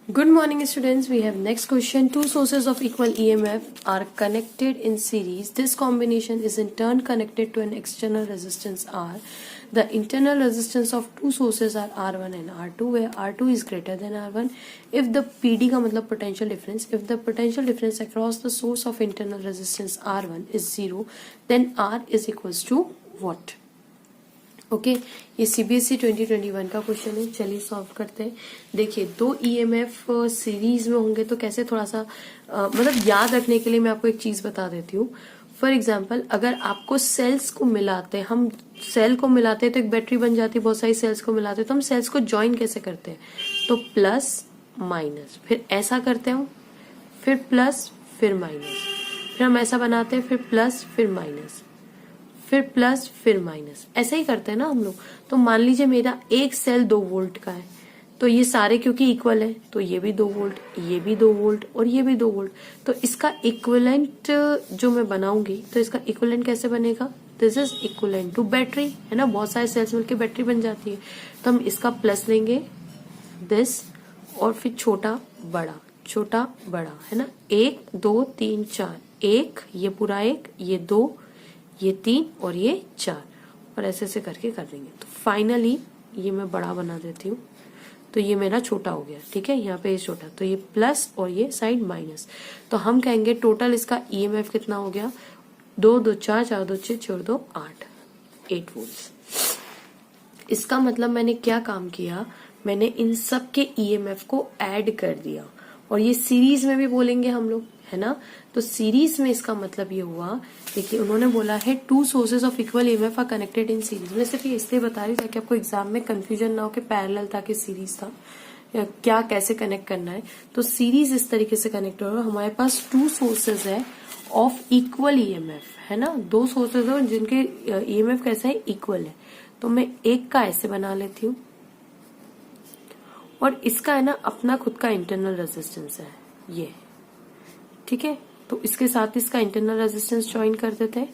Good morning, students. We have next question. Two sources of equal EMF are connected in series. This combination is in turn connected to an external resistance R. The internal resistance of two sources are R1 and R2, where R2 is greater than R1. If the PD का मतलब potential difference, if the potential difference across the source of internal resistance R1 is 0, then R is equals to what? Okay ये CBSE 2021 का question है. चलिए solve करते हैं. देखिए दो ईएमएफ सीरीज में होंगे तो कैसे थोड़ा सा मतलब याद रखने के लिए मैं आपको एक चीज बता देती हूँ. फॉर एग्जाम्पल अगर आपको सेल्स को मिलाते हम सेल को मिलाते तो एक बैटरी बन जाती है. बहुत सारी सेल्स को मिलाते तो हम सेल्स को ज्वाइन कैसे करते हैं? तो प्लस माइनस, फिर ऐसा करते हैं, फिर प्लस फिर माइनस, फिर हम ऐसा बनाते हैं, फिर प्लस फिर माइनस, फिर प्लस फिर माइनस, ऐसे ही करते हैं ना हम लोग. तो मान लीजिए मेरा एक सेल 2 वोल्ट का है, तो ये सारे क्योंकि इक्वल है तो ये भी 2 वोल्ट, ये भी 2 वोल्ट और ये भी 2 वोल्ट. तो इसका इक्विवेलेंट जो मैं बनाऊंगी तो इसका इक्विवेलेंट कैसे बनेगा? This is equivalent to battery, है ना. बहुत सारे सेल्स मिलकर बैटरी बन जाती है. तो हम इसका प्लस लेंगे दिस और फिर छोटा बड़ा, है ना. 1 2 3 4, एक ये पूरा, एक ये 2, ये 3 और ये 4, और ऐसे ऐसे करके कर देंगे. तो फाइनली ये मैं बड़ा बना देती हूँ, तो ये मेरा छोटा हो गया. ठीक है, यहाँ पे ये छोटा, तो ये प्लस और ये साइड माइनस. तो हम कहेंगे टोटल इसका ईएमएफ कितना हो गया? 2 2 4 4 2 6 4 2 8 वोल्ट्स. इसका मतलब मैंने क्या काम किया? मैंने इन सब के ईएमएफ को ऐड कर दिया, और ये सीरीज में भी बोलेंगे हम लोग, है ना. तो सीरीज में इसका मतलब ये हुआ, देखिए उन्होंने बोला है two sources of equal EMF are connected in series. मैं सिर्फ ये इसलिए बता रही हूँ ताकि आपको एग्जाम में कंफ्यूजन ना हो कि पैरेलल था कि सीरीज था, क्या कैसे कनेक्ट करना है. तो सीरीज इस तरीके से कनेक्ट हो रहा है. हमारे पास टू सोर्सेज है ऑफ इक्वल ईएमएफ, है ना. दो सोर्सेज है जिनके ईएमएफ कैसे है? इक्वल है. तो मैं एक का ऐसे बना लेती हूँ, और इसका है ना अपना खुद का इंटरनल रेजिस्टेंस है ये. ठीक है, तो इसके साथ इसका इंटरनल रेजिस्टेंस ज्वाइन कर देते हैं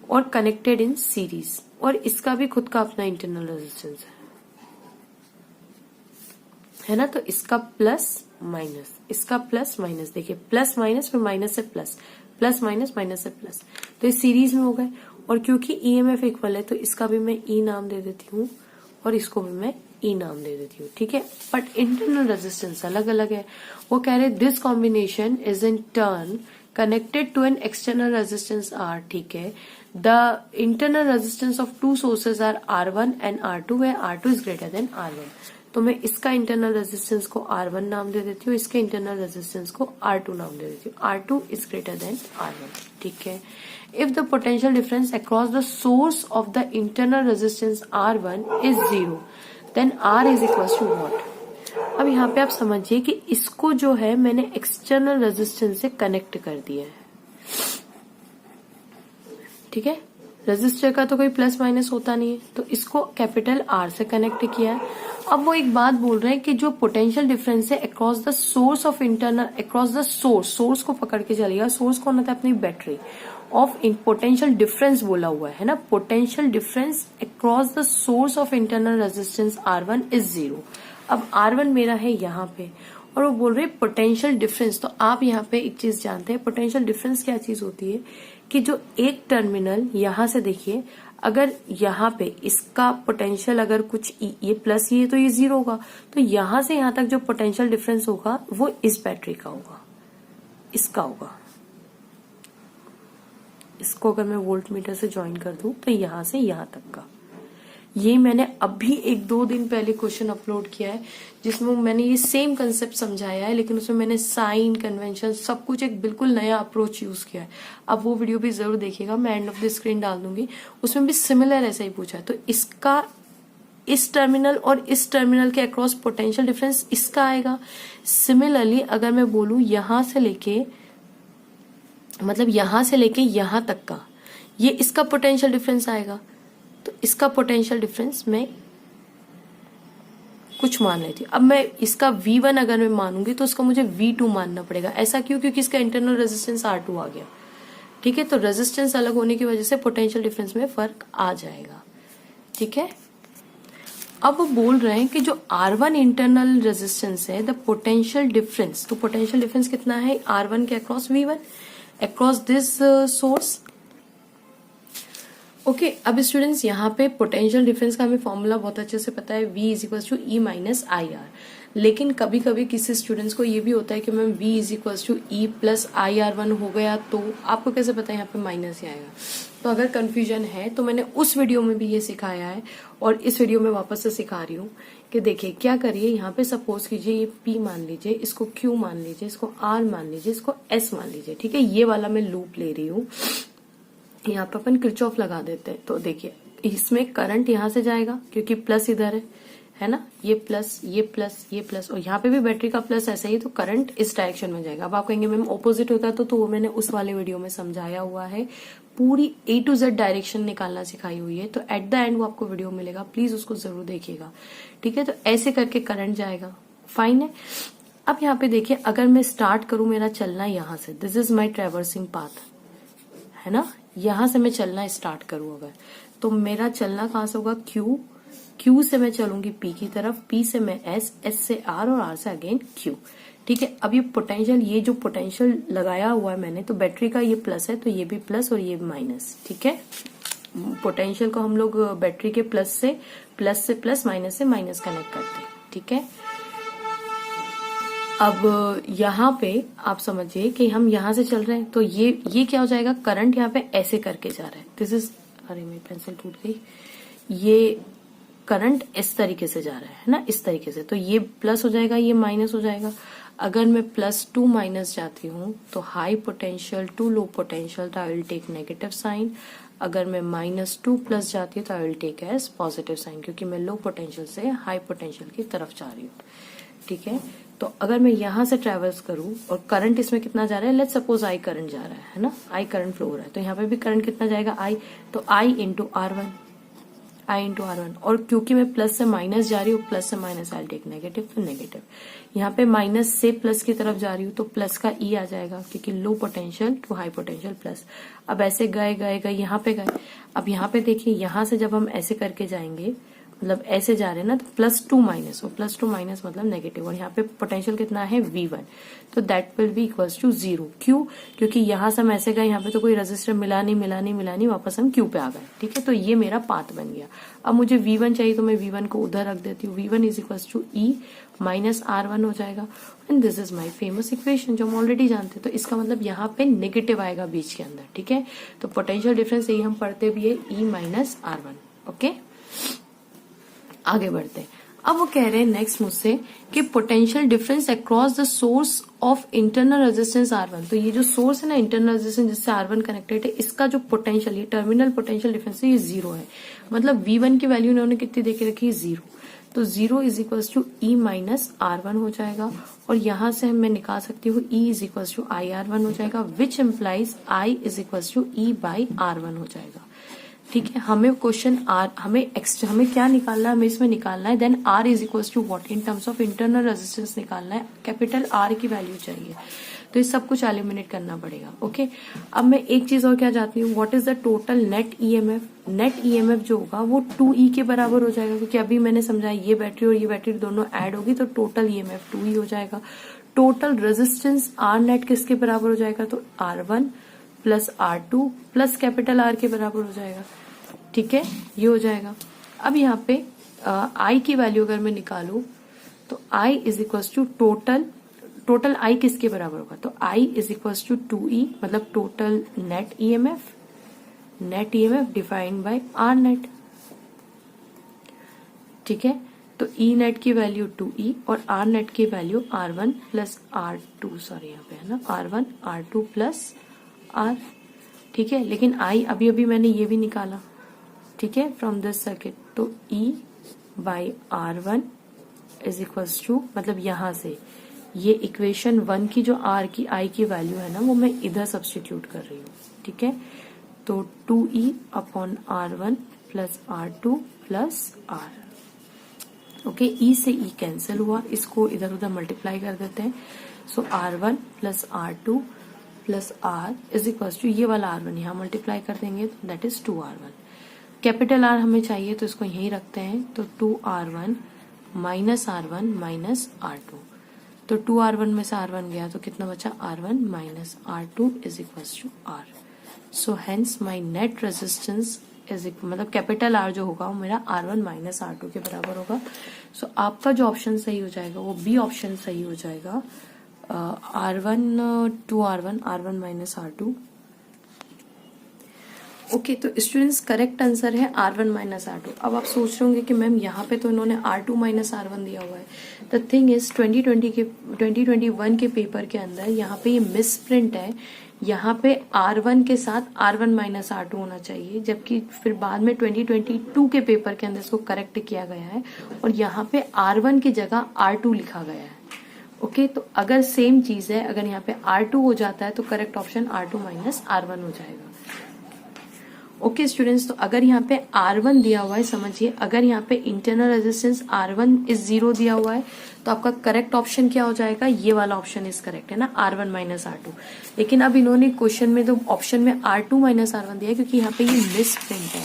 और कनेक्टेड इन सीरीज, और इसका भी खुद का अपना इंटरनल रेजिस्टेंस है ना. तो इसका प्लस माइनस, इसका प्लस माइनस, देखिए प्लस माइनस फिर माइनस से प्लस, प्लस माइनस माइनस से प्लस. तो ये सीरीज में हो गए, और क्योंकि ईएमएफ इक्वल है तो इसका भी मैं ई नाम दे देती हूँ और इसको भी मैं ई नाम दे देती हूँ. ठीक है, बट इंटरनल रेजिस्टेंस अलग अलग है. वो कह रहे this combination is in turn connected to an external resistance R. ठीक है, the internal resistance of two sources are R1 and R2 where R2 is greater than R1. तो मैं इसका इंटरनल रेजिस्टेंस को R1 नाम दे देती हूँ, इसके इंटरनल रेजिस्टेंस को R2 नाम दे देती हूँ. R2 is greater than R1. ठीक है, if the potential difference across the source of the internal resistance R1 is 0, then R is equals to what? अब यहाँ पे आप समझिए कि इसको जो है मैंने एक्सटर्नल रेजिस्टेंस से कनेक्ट कर दिया है. ठीक है, रेजिस्टर का तो कोई प्लस माइनस होता नहीं है, तो इसको कैपिटल R से कनेक्ट किया है. अब वो एक बात बोल रहे हैं कि जो पोटेंशियल डिफरेंस है across the source of internal, across the source को पकड़ के चलिएगा. सोर्स कौन होता है? अपनी बैटरी. ऑफ पोटेंशियल डिफरेंस बोला हुआ है ना, potential difference across the source of internal resistance R1 is 0. अब R1 मेरा है यहाँ पे, और वो बोल रहे पोटेंशियल डिफरेंस. तो आप यहाँ पे एक चीज जानते हैं, पोटेंशियल डिफरेंस क्या चीज होती है कि जो एक टर्मिनल यहाँ से देखिए, अगर यहाँ पे इसका पोटेंशियल अगर कुछ ये प्लस ये तो ये 0 होगा, तो यहाँ से यहाँ तक जो पोटेंशियल डिफरेंस होगा वो इस बैटरी का होगा, इसका होगा. इसको अगर मैं वोल्ट मीटर से ज्वाइन कर दूं तो यहां से यहां तक का. ये मैंने अभी 1-2 दिन पहले क्वेश्चन अपलोड किया है जिसमें मैंने ये सेम कंसेप्ट समझाया है, लेकिन उसमें मैंने साइन कन्वेंशन सब कुछ एक बिल्कुल नया अप्रोच यूज किया है. अब वो वीडियो भी जरूर देखिएगा, मैं एंड ऑफ द स्क्रीन डाल दूंगी. उसमें भी सिमिलर ऐसा ही पूछा है. तो इसका इस टर्मिनल और इस टर्मिनल के अक्रॉस पोटेंशियल डिफरेंस इसका आएगा. सिमिलरली अगर मैं बोलूं यहां से लेके, मतलब यहां से लेके यहां तक का, ये इसका पोटेंशियल डिफरेंस आएगा. तो इसका पोटेंशियल डिफरेंस मैं कुछ मान लेती हूँ. अब मैं इसका V1 अगर मैं मानूंगी तो उसका मुझे V2 मानना पड़ेगा. ऐसा क्यों? क्योंकि इसका इंटरनल रेजिस्टेंस R2 आ गया. ठीक है, तो रेजिस्टेंस अलग होने की वजह से पोटेंशियल डिफरेंस में फर्क आ जाएगा. ठीक है, अब वो बोल रहे हैं कि जो R1 इंटरनल रेजिस्टेंस है, द पोटेंशियल डिफरेंस, तो पोटेंशियल डिफरेंस कितना है R1 के across V1 across this source. Okay, अब स्टूडेंट्स यहाँ पे पोटेंशियल डिफरेंस का हमें फॉर्मूला बहुत अच्छे से पता है, V is equal to E minus I R. लेकिन कभी कभी किसी स्टूडेंट्स को ये भी होता है कि ma'am V is equal to E plus I R one हो गया, तो आपको कैसे पता है यहाँ पे माइनस ही आएगा। तो अगर कंफ्यूजन है तो मैंने उस वीडियो में भी ये सिखाया है और इस वीडियो में वापस से सिखा रही हूँ कि देखिए क्या करिए, यहाँ पे सपोज कीजिए ये P मान लीजिए, इसको Q मान लीजिए, इसको R मान लीजिए, इसको S मान लीजिए, ठीक है। ये वाला मैं लूप ले रही हूँ, यहाँ पे अपन किरचॉफ लगा देते हैं। तो देखिए इसमें करंट यहाँ से जाएगा क्योंकि प्लस इधर है ना, ये प्लस ये प्लस ये प्लस, और यहाँ पे भी बैटरी का प्लस ऐसा ही, तो करंट इस डायरेक्शन में जाएगा। अब आप कहेंगे मैम ऑपोजिट होता तो वो मैंने उस वाले वीडियो में समझाया हुआ है, पूरी A to Z डायरेक्शन निकालना सिखाई हुई है, तो एट द एंड वो आपको वीडियो मिलेगा, प्लीज उसको जरूर देखिएगा, ठीक है। तो ऐसे करके करंट जाएगा, फाइन है। अब यहाँ पे देखिए अगर मैं स्टार्ट करूं, मेरा चलना यहाँ से, this is my traversing path, है ना, यहां से मैं चलना स्टार्ट करूं अगर, तो मेरा चलना कहां से होगा Q से मैं चलूंगी P की तरफ, P से मैं S से R और R से अगेन Q, ठीक है। अब ये पोटेंशियल, ये जो पोटेंशियल लगाया हुआ है मैंने, तो बैटरी का ये प्लस है तो ये भी प्लस और ये माइनस, ठीक है। पोटेंशियल को हम लोग बैटरी के प्लस से प्लस, माइनस से माइनस कनेक्ट करते हैं, ठीक है। अब यहाँ पे आप समझिए कि हम यहाँ से चल रहे हैं, तो ये क्या हो जाएगा, करंट यहाँ पे ऐसे करके जा रहा है, दिस इज, अरे मेरी पेंसिल टूट गई, ये करंट इस तरीके से जा रहा है ना, इस तरीके से, तो ये प्लस हो जाएगा, ये माइनस हो जाएगा। अगर मैं +2 माइनस जाती हूँ तो high potential to low potential, तो I will take negative sign. अगर मैं -2 प्लस जाती हूँ तो I will take as positive sign, क्योंकि मैं लो पोटेंशियल से हाई पोटेंशियल की तरफ जा रही हूँ, ठीक है। तो अगर मैं यहाँ से ट्रेवल्स करूँ और करंट इसमें कितना जा रहा है, लेट्स सपोज I करंट जा रहा है ना, I करंट फ्लो हो रहा है, तो यहाँ पे भी करंट कितना जाएगा I, तो I इंटू R1, और क्योंकि मैं प्लस से माइनस जा रही हूँ, प्लस से माइनस आई टेक नेगेटिव, तो नेगेटिव। यहाँ पे माइनस से प्लस की तरफ जा रही हूँ तो प्लस का E आ जाएगा, क्योंकि low potential to high potential plus. अब ऐसे गए यहाँ पे गए, अब यहाँ पे देखिए, यहाँ से जब हम ऐसे करके जाएंगे, मतलब ऐसे जा रहे हैं ना, तो +2 माइनस, और +2 माइनस मतलब नेगेटिव, और यहाँ पे पोटेंशियल कितना है V1, तो that will be equals to 0। क्यों, क्योंकि यहाँ से हम ऐसे गए, यहाँ पे तो कोई रेजिस्टर मिला नहीं, वापस हम Q पे आ गए, ठीक है। तो ये मेरा पाथ बन गया। अब मुझे V1 चाहिए तो मैं V1 को उधर रख देती हूँ, V1 is equals to E minus R1 हो जाएगा, and this is my famous equation जो हम ऑलरेडी जानते हैं। तो इसका मतलब यहाँ पे नेगेटिव आएगा बीच के अंदर, ठीक है। तो पोटेंशियल डिफरेंस यही हम पढ़ते भी है, E माइनस R1, ओके। आगे बढ़ते हैं। अब वो कह रहे हैं नेक्स्ट मुझसे कि potential difference across the source of internal resistance R1, तो ये जो सोर्स है ना इंटरनल रेजिस्टेंस जिससे R1 कनेक्टेड है, इसका जो पोटेंशियल, ये टर्मिनल पोटेंशियल डिफरेंस है, ये 0 है। मतलब V1 की वैल्यू इन्होंने कितनी देके रखी है, 0, तो 0 is equal to E minus R1 हो जाएगा, और यहां से मैं निकाल सकती हूँ E is equal to I R1 हो जाएगा, which implies I is equal to E by R1 हो जाएगा, ठीक है। हमें क्वेश्चन हमें क्या निकालना है, हमें इसमें निकालना है then R is equal to what, in terms of internal resistance निकालना है, कैपिटल R की वैल्यू चाहिए, तो ये सब कुछ एलिमिनेट करना पड़ेगा, ओके। अब मैं एक चीज और क्या जाती हूँ, what is the total net EMF. Net EMF जो होगा वो 2E के बराबर हो जाएगा, क्योंकि अभी मैंने समझाया ये बैटरी और ये बैटरी दोनों ऐड होगी तो टोटल ईएमएफ 2E हो जाएगा। टोटल रेजिस्टेंस R नेट किसके बराबर हो जाएगा, तो R1 plus R2 plus capital R के बराबर हो जाएगा, ठीक है, ये हो जाएगा। अब यहाँ पे I की वैल्यू अगर मैं निकालू तो I is equal to total I किसके बराबर होगा, तो I is equal to 2E, मतलब total net EMF defined by R net, ठीक है। तो E नेट की वैल्यू 2E और R नेट की value R1 plus R2, sorry यहाँ पे है ना, R1 R2 प्लस R, ठीक है। लेकिन I अभी मैंने ये भी निकाला, ठीक है, फ्रॉम दिस सर्किट, तो E by R1 is equals to, मतलब यहां से ये इक्वेशन 1 की जो R की I की वैल्यू है ना, वो मैं इधर सब्स्टिट्यूट कर रही हूँ, ठीक है। तो 2E upon R1 plus R2 plus R, okay. E से E कैंसिल हुआ, इसको इधर उधर मल्टीप्लाई कर देते हैं, so R1 plus R2 plus R is equals to, ये वाला R1 यहाँ मल्टीप्लाई कर देंगे तो that is 2R1, capital R हमें चाहिए तो इसको यहीं रखते हैं, तो 2r1 minus r1 minus r2, तो 2r1 में से r1 गया तो कितना बचा, r1 minus r2 is equal to r. So hence my net resistance is मतलब कैपिटल R जो होगा वो मेरा r1 माइनस r2 के बराबर होगा. सो आपका जो ऑप्शन सही हो जाएगा वो बी ऑप्शन सही हो जाएगा, r1 2r1 r1 minus r2. Okay, तो स्टूडेंट्स करेक्ट आंसर है r1 माइनस r2. अब आप सोच रहे होंगे कि मैम यहाँ पे तो इन्होंने r2 माइनस r1 दिया हुआ है. द थिंग इज 2021 के पेपर के अंदर यहाँ पे ये मिस प्रिंट है. यहाँ पे r1 के साथ r1 माइनस r2 होना चाहिए, जबकि फिर बाद में 2022 के पेपर के अंदर इसको करेक्ट किया गया है और यहाँ पे r1 की जगह r2 लिखा गया है. ओके, तो अगर सेम चीज है, अगर यहाँ पे r2 हो जाता है तो correct option r2 minus r1 हो जाएगा. ओके स्टूडेंट्स, तो अगर यहाँ पे R1 दिया हुआ है, समझिए अगर यहाँ पे इंटरनल रेजिस्टेंस R1 इज 0 दिया हुआ है तो आपका करेक्ट ऑप्शन क्या हो जाएगा, ये वाला ऑप्शन इज करेक्ट है ना, R1 माइनस R2. लेकिन अब इन्होंने क्वेश्चन में तो ऑप्शन में R2 माइनस R1 दिया है क्योंकि यहाँ पे ये मिस प्रिंट है.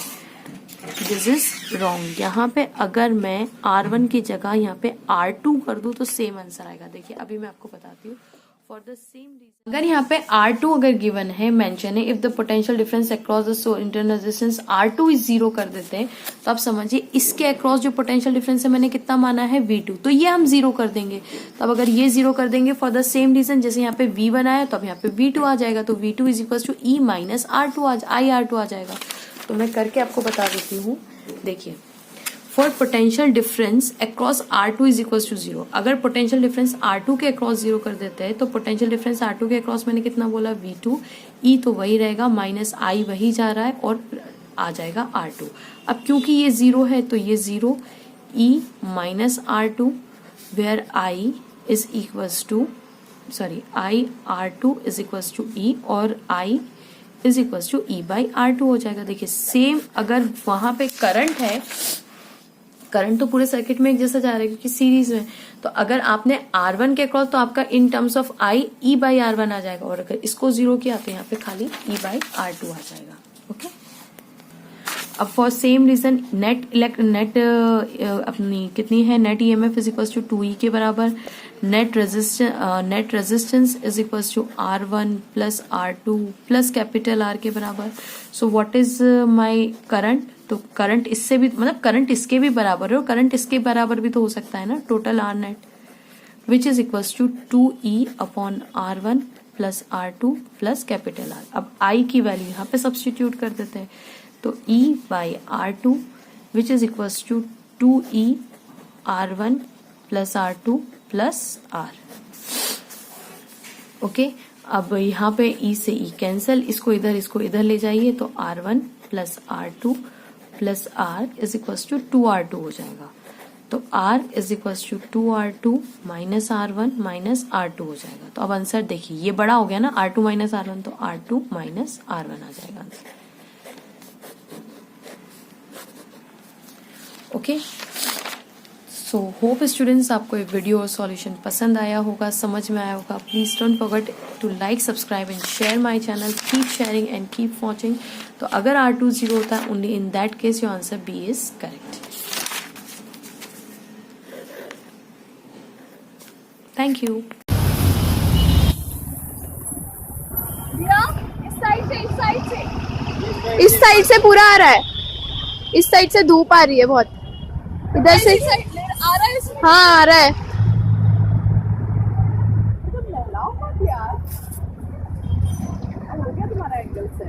This is wrong. यहाँ पे अगर मैं R1 की जगह यहाँ पे R2 कर दूं तो सेम आंसर आएगा. देखिए अभी मैं आपको बताती हूँ. फॉर द सेम रीजन अगर यहाँ पे R2 अगर गिवन है, मेंशन है, if the potential difference across the internal resistance R2 is 0 कर देते हैं तो आप समझिए इसके अक्रॉस जो पोटेंशियल डिफरेंस है मैंने कितना माना है V2, तो ये हम 0 कर देंगे. तो अब अगर ये 0 कर देंगे फॉर द सेम रीजन, जैसे यहाँ पे V बनाया तो अब यहाँ पे V2 आ जाएगा, तो V2 is equal to E minus R2 IR2 आ जाएगा. तो मैं करके आपको बता देती हूँ. देखिए for potential difference across R2 is equal to 0, अगर पोटेंशियल डिफरेंस R2 के अक्रॉस 0 कर देते हैं तो पोटेंशियल डिफरेंस R2 के अक्रॉस मैंने कितना बोला V2, E तो वही रहेगा, माइनस I वही जा रहा है और आ जाएगा R2. अब क्योंकि ये 0 है तो ये 0, E minus R2 where I is equal to I R2 is equal to E और I is equal to E by R2 हो जाएगा. देखिए सेम अगर वहां पे करंट है, करंट तो पूरे सर्किट में एक जैसा जा रहा है क्योंकि सीरीज में, तो अगर आपने R1 के अक्रॉस तो आपका इन terms of I E by R1 आ जाएगा, और अगर इसको 0 किया तो यहाँ पे खाली E बाई R2 आ जाएगा. ओके, अब फॉर सेम रीजन नेट अपनी कितनी है, net EMF is equal to 2E के बराबर, net resistance is equal to R1 plus R2 plus capital R के बराबर. So what is my current, तो करंट इससे भी मतलब करंट इसके भी बराबर है और करंट इसके बराबर भी तो हो सकता है ना, total R net which is equal to 2E upon R1 plus R2 plus capital R. अब I की वैल्यू यहाँ पे सब्सटीट्यूट कर देते हैं, तो E by R2 which is equal to 2E R1 plus R2 plus R. Okay, अब यहाँ पे E से E कैंसिल, इसको इधर ले जाइए तो R1 plus R2 plus R is equal to 2R2 हो जाएगा. तो R is equal to 2R2 minus R1 minus R2 हो जाएगा. तो अब आंसर देखिए ये बड़ा हो गया ना, R2 माइनस R1, तो R2 माइनस R1 आ जाएगा answer. Okay, so hope students आपको ये वीडियो और सॉल्यूशन पसंद आया होगा, समझ में आया होगा. Please don't forget to like, subscribe and share my channel. Keep sharing and keep watching. तो अगर R2 0 होता है, only in that case your answer B is correct. Thank you. इस साइड से पूरा आ रहा है, इस साइड से धूप आ रही है बहुत, इधर से आ रहा है. हाँ आ रहा है. तुम्हारा एंगल से